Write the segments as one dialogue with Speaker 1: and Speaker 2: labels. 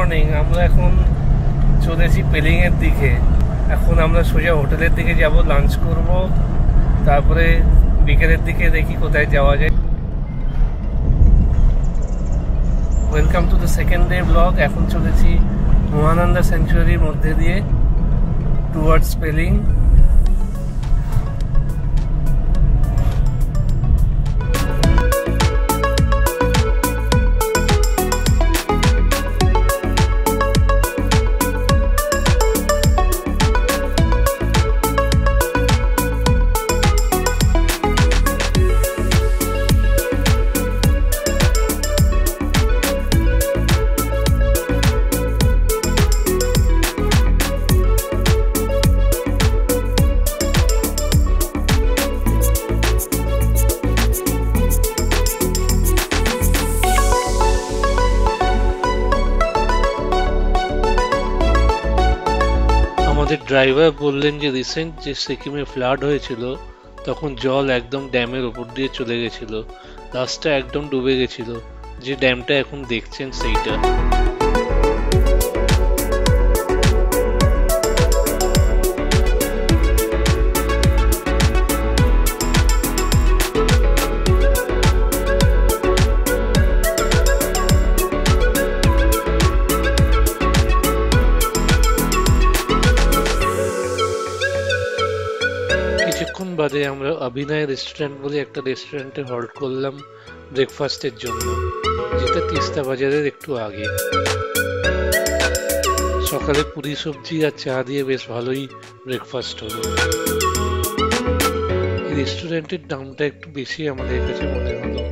Speaker 1: Morning. আমরা এখন চলেছি পেলিংয়ের দিকে। এখন আমরা সোজা হোটেলের দিকে যাব, লাঞ্চ করব, তারপরে বিকেলের দিকে দেখি কোথায় যাওয়া যায়। Welcome to the second day blog. এখন চলেছি মহানন্দা স্যাংচুয়ারির মধ্যে দিয়ে টুয়ার্ডস পেলিং। ড্রাইভার বললেন যে রিসেন্ট যে সিকিমে ফ্লাড হয়েছিল তখন জল একদম ড্যামের ওপর দিয়ে চলে গেছিল, রাস্তা একদম ডুবে গেছিল। যে ড্যামটা এখন দেখছেন সেইটা। কিছুক্ষণ বাদে আমরা অভিনয় রেস্টুরেন্ট বলে একটা রেস্টুরেন্টে হল্ট করলাম ব্রেকফাস্টের জন্য, যেটা তিস্তা বাজারের একটু আগে। সকালে পুরি সবজি আর চা দিয়ে বেশ ভালোই ব্রেকফাস্ট হলো। এই রেস্টুরেন্টের দামটা একটু বেশি আমাদের কাছে মনে হলো।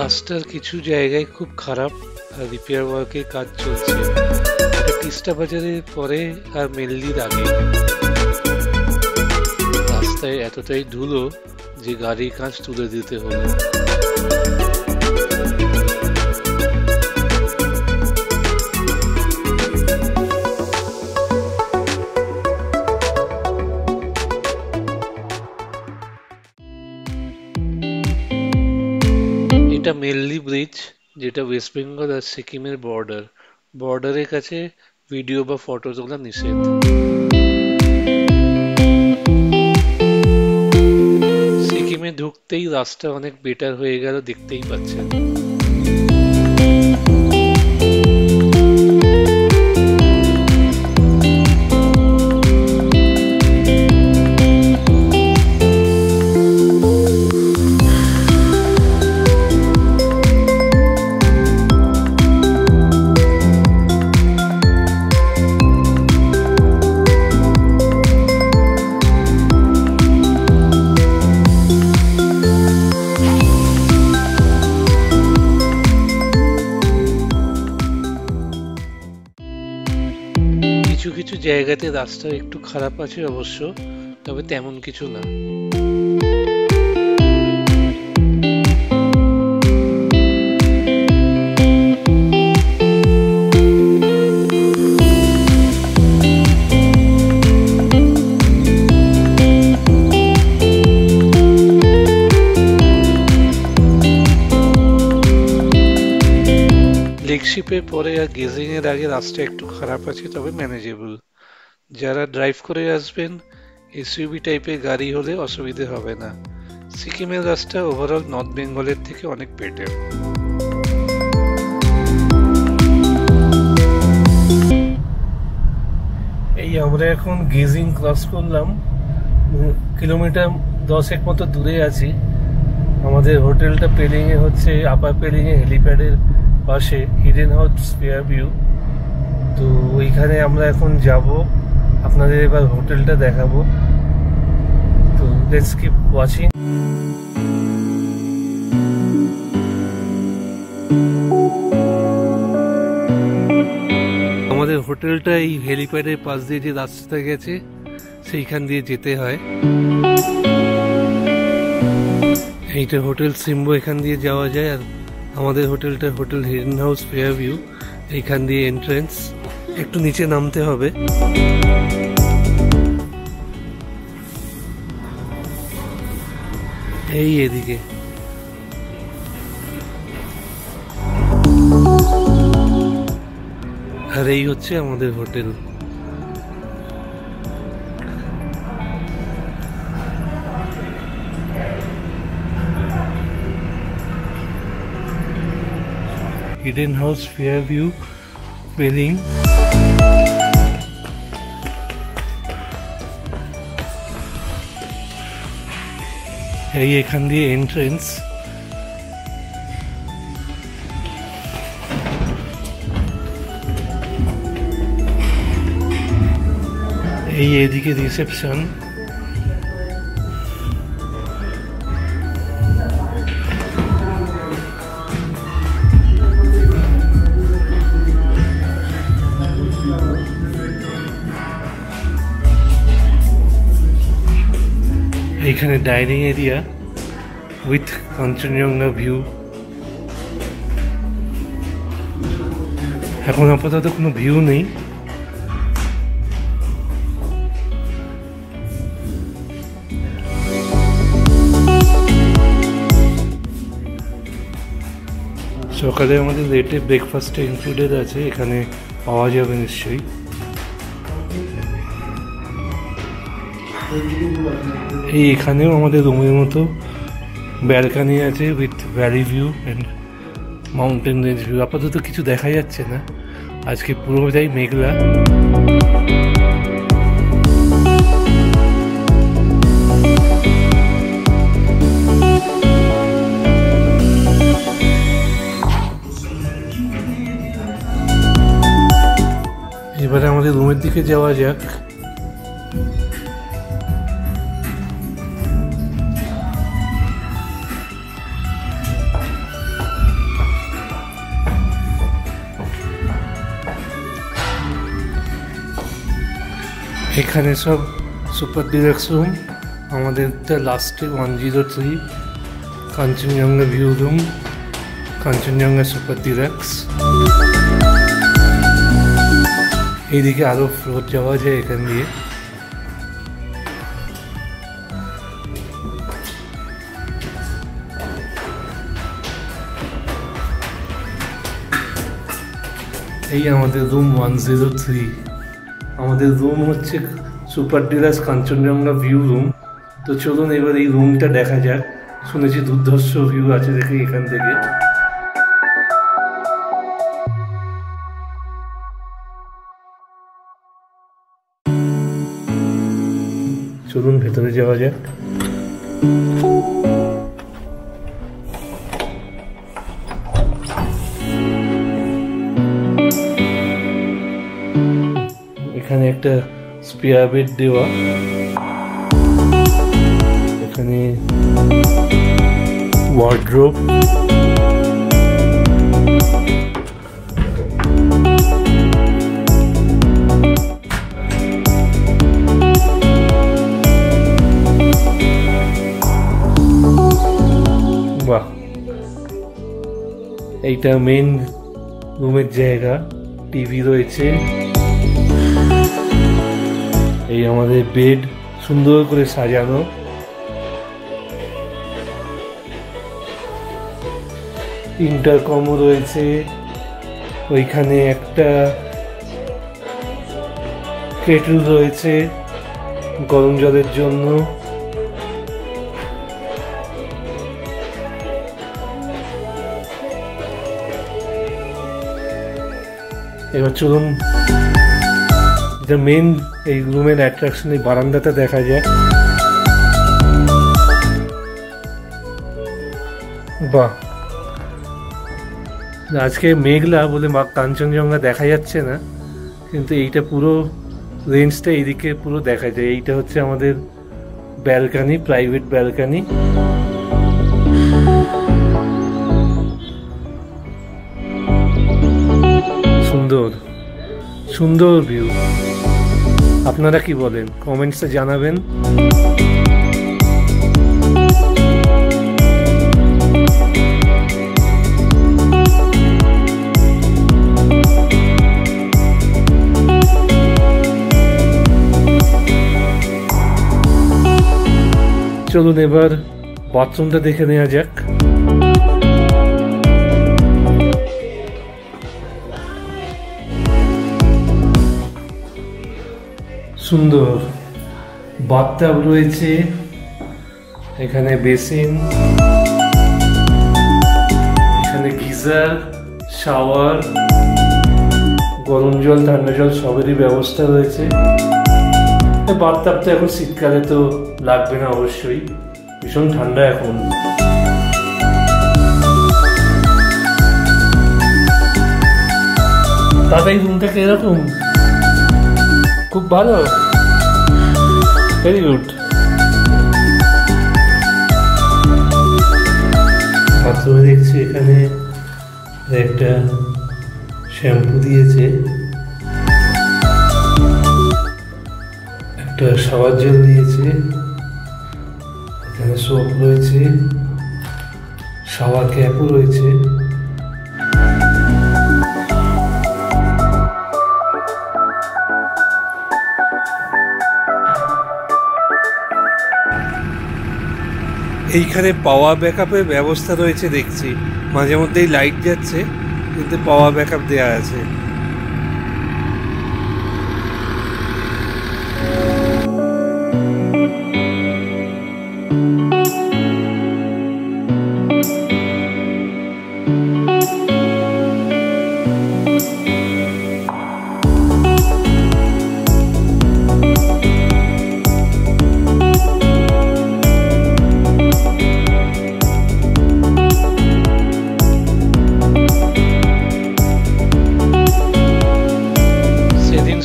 Speaker 1: রাস্তার কিছু জায়গায় খুব খারাপ আর রিপেয়ার ওয়ার্কের কাজ চলছে। তিস্তা বাজারের পরে আর মেনলির আগে। রাস্তায় এতটাই ধুলো যে গাড়ির কাঁচ তুলে দিতে হলো। এটা মেনলি ব্রিজ, যেটা ওয়েস্ট বেঙ্গল আর সিকিমের বর্ডারের কাছে ভিডিও বা ফটো তোলা নিষেধ। সিকিমে ঢুকতেই রাস্তা অনেক বেটার হয়ে গেল, দেখতেই পাচ্ছেন। কিছু কিছু জায়গাতে রাস্তা একটু খারাপ আছে অবশ্য, তবে তেমন কিছু না। লেগশিপের পরে আর গেজিং এর আগে রাস্তা একটু খারাপ আছে, তবে ম্যানেজেবল। যারা ড্রাইভ করে আসবেন এসইউভি টাইপের গাড়ি হলে অসুবিধে হবে না। সিকিমের রাস্তা ওভারঅল নর্থ বেঙ্গলের থেকে অনেক বেটার। এই আমরা এখন গেজিং ক্রস করলাম, কিলোমিটার 10 মতো দূরে আছি। আমাদের হোটেলটা পেলিং এ হচ্ছে আপার পেলিং এ হেলিপ্যাডের পাশে, হিডেন হাউস ফেয়ারভিউ। তো ওইখানে আমরা এখন যাব, আপনাদের এবার হোটেলটা দেখাবো। তো লেটস কিপ ওয়াচিং। আমাদের হোটেলটা এই হেলিপ্যাডের পাশ দিয়ে যে রাস্তাটা গেছে সেইখান দিয়ে যেতে হয়। এইটা হোটেল সিম্বো, এখান দিয়ে যাওয়া যায়। আর আমাদের হোটেলটা হোটেল হিডেন হাউস ফেয়ারভিউ, এইখান দিয়ে এন্ট্রেন্স। একটু নিচে নামতে হবে। এই এদিকে আর এই হচ্ছে আমাদের hotel. Hidden house Fairview Pelling. এই এখান দিয়ে এন্ট্রেন্স। এই এদিকে রিসেপশন। এইখানে dining area with Kanchenjunga view. এখন আপাতত কোনো ভিউ নেই। সকালে আমাদের রেটে ব্রেকফাস্টে ইনক্লুডেড আছে, এখানে পাওয়া যাবে নিশ্চয়ই। এই এখানেও আমাদের রুমের মতো ব্যালকানি আছে with valley view and mountain range view. আপাতত কিছু দেখা যাচ্ছে না, আজকে পুরোটাই মেঘলা। এবারে আমাদের রুমের দিকে যাওয়া যাক। এখানে সব সুপার ডিলাক্স রুম। আমাদেরটা লাস্টে 103 Kanchenjunga view room, Kanchenjunga super deluxe. এইদিকে আরো ফ্লোর যাওয়া যায় এখান দিয়ে। এই আমাদের রুম 103। আমাদের রুম হচ্ছে super deluxe Kanchenjunga view room. তো চলুন এবার এই রুমটা দেখা যাক। শুনেছি দুর্ধর্ষ ভিউ আছে দেখে এখান থেকে। চলুন ভেতরে যাওয়া যাক। এখানে একটা স্পেয়ার বেড দেওয়া। এখানে ওয়ার্ড্রোব। বাহ, এইটা মেন রুমের জায়গা। টিভি রয়েছে। এই আমাদের বেড সুন্দর করে সাজানো। ইন্টারকমও রয়েছে। ওইখানে একটা কেটল রয়েছে গরম জলের জন্য। এবার চলুন, যেটা মেন এই রুমের অ্যাট্রাকশন, এই বারান্দাটা দেখা যায়। বাহ, আজকে মেঘলা বলে কাঞ্চনজঙ্ঘা দেখা যাচ্ছে না, কিন্তু এইটা পুরো রেঞ্জটা এইদিকে পুরো দেখা যায়। এইটা হচ্ছে আমাদের ব্যালকানি, প্রাইভেট ব্যালকানি। সুন্দর সুন্দর ভিউ। আপনারা কি বলেন কমেন্টসে জানাবেন। চলুন এবার বাথরুমটা দেখে নেওয়া যাক। সুন্দর বাথটাব রয়েছে, এখানে বেসিন, এখানে গিজার, শাওয়ার, গরম জল ঠান্ডা জল সবেরই ব্যবস্থা রয়েছে। বাথটাবটা এখন শীতকালে তো লাগবে না, অবশ্যই ভীষণ ঠান্ডা এখন। দাদা এই রুমটা কিরকম? খুব ভালো, ভেরি গুড। বাথরুমে দেখছি এখানে একটা শ্যাম্পু দিয়েছে, একটা শাওয়ার জেল দিয়েছে, এখানে সোপ রয়েছে, শাওয়ার ক্যাপও রয়েছে। এইখানে পাওয়ার ব্যাকআপের ব্যবস্থা রয়েছে দেখছি, মাঝে মধ্যেই লাইট যাচ্ছে কিন্তু পাওয়ার ব্যাকআপ দেওয়া আছে।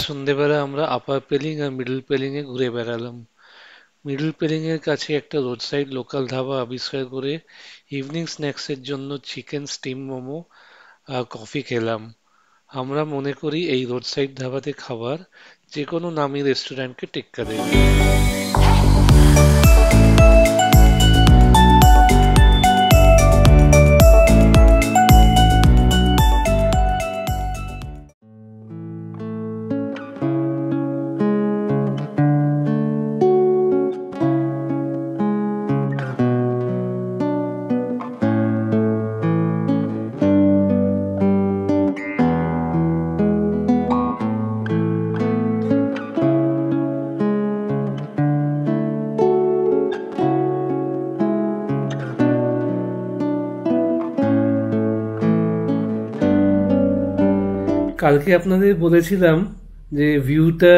Speaker 1: সন্ধ্যেবেলা আমরা আপার পেলিং আর মিডল পেলিং এ ঘুরে বেড়ালাম। মিডল পেলিং এর কাছে একটা রোড সাইড লোকাল ধাবা আবিষ্কার করে ইভিনিং স্ন্যাক্স এর জন্য চিকেন স্টিম মোমো আর কফি খেলাম। আমরা মনে করি এই রোড সাইড ধাবাতে খাবার যে কোনো নামি রেস্টুরেন্টকে টেক্কা দেবে। কালকে আপনাদের বলেছিলাম যে ভিউটা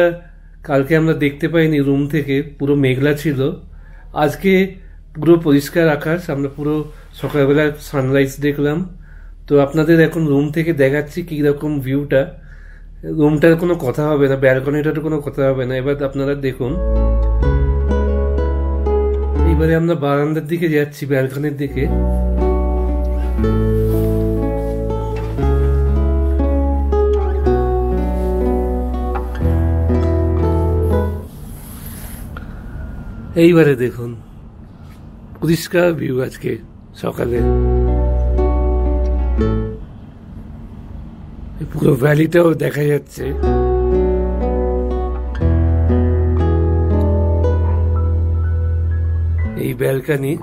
Speaker 1: কালকে আমরা দেখতে পাইনি, রুম থেকে পুরো মেঘলা ছিল। আজকে পুরো পরিষ্কার আকাশ, আমরা পুরো সকালবেলা সানরাইজ দেখলাম। তো আপনাদের এখন রুম থেকে দেখাচ্ছি কীরকম ভিউটা। রুমটার কোনো কথা হবে না, ব্যালকনিটার কোনো কথা হবে না। এবার আপনারা দেখুন, এইবারে আমরা বারান্দার দিকে যাচ্ছি, ব্যালকনির দিকে। এইবারে দেখুন পরিষ্কার ভিউ আজকে সকালে, পুরো ভ্যালিটাও দেখা যাচ্ছে। এই ব্যালকনি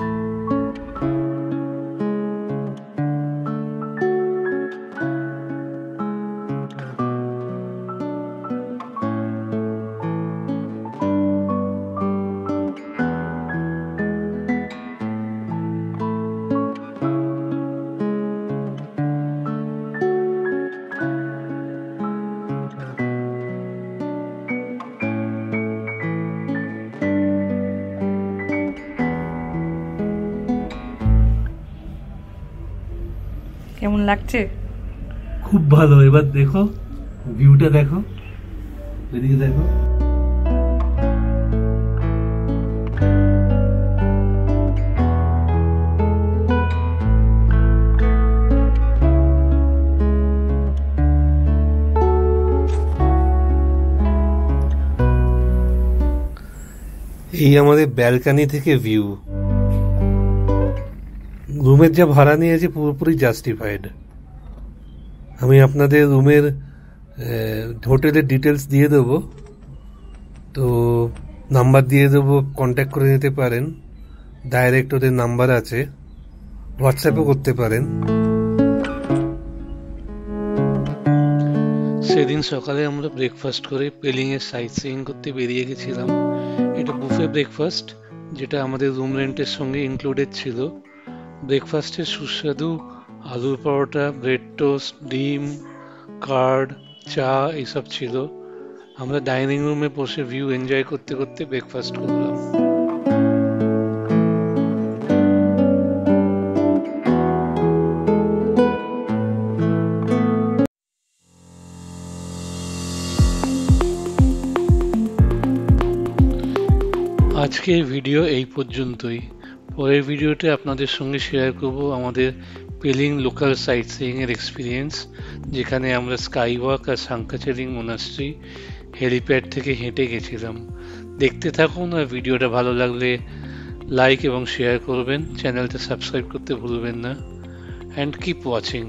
Speaker 2: কেমন লাগছে?
Speaker 1: খুব ভালো। এবার দেখো ভিউটা, দেখো এদিকে দেখো। এই আমাদের ব্যালকনি থেকে ভিউ। রুমের যা ভাড়া নিয়েছে পুরোপুরি জাস্টিফাইড। আমি আপনাদের রুমের হোটেলের ডিটেলস দিয়ে দেবো, তো নাম্বার দিয়ে দেবো, কন্ট্যাক্ট করে নিতে পারেন। ডাইরেক্ট ওদের নাম্বার আছে, হোয়াটসঅ্যাপও করতে পারেন। সেদিন সকালে আমরা ব্রেকফাস্ট করে পেলিং এর সাইট সিইং করতে বেরিয়ে গেছিলাম। এটা বুফে ব্রেকফাস্ট, যেটা আমাদের রুম রেন্টের সঙ্গে ইনক্লুডেড ছিল। ব্রেকফাস্টের সুস্বাদু আলুর পরোটা, ব্রেড টোস্ট, ডিম, কার্ড, চা এইসব ছিল। আমরা ডাইনিং রুমে বসে ভিউ এনজয় করতে করতে ব্রেকফাস্ট করলাম। আজকের ভিডিও এই পর্যন্তই। পরের ভিডিওতে আপনাদের সঙ্গে শেয়ার করব আমাদের পেলিং লোকাল সাইট সিইং এর এক্সপিরিয়েন্স, যেখানে আমরা স্কাই ওয়াক আর সাংকাচেরিং মোনাস্ট্রি হেলিপ্যাড থেকে হেঁটে গেছিলাম। দেখতে থাকুন, আর ভিডিওটা ভালো লাগলে লাইক এবং শেয়ার করবেন, চ্যানেলটা সাবস্ক্রাইব করতে ভুলবেন না। And keep watching.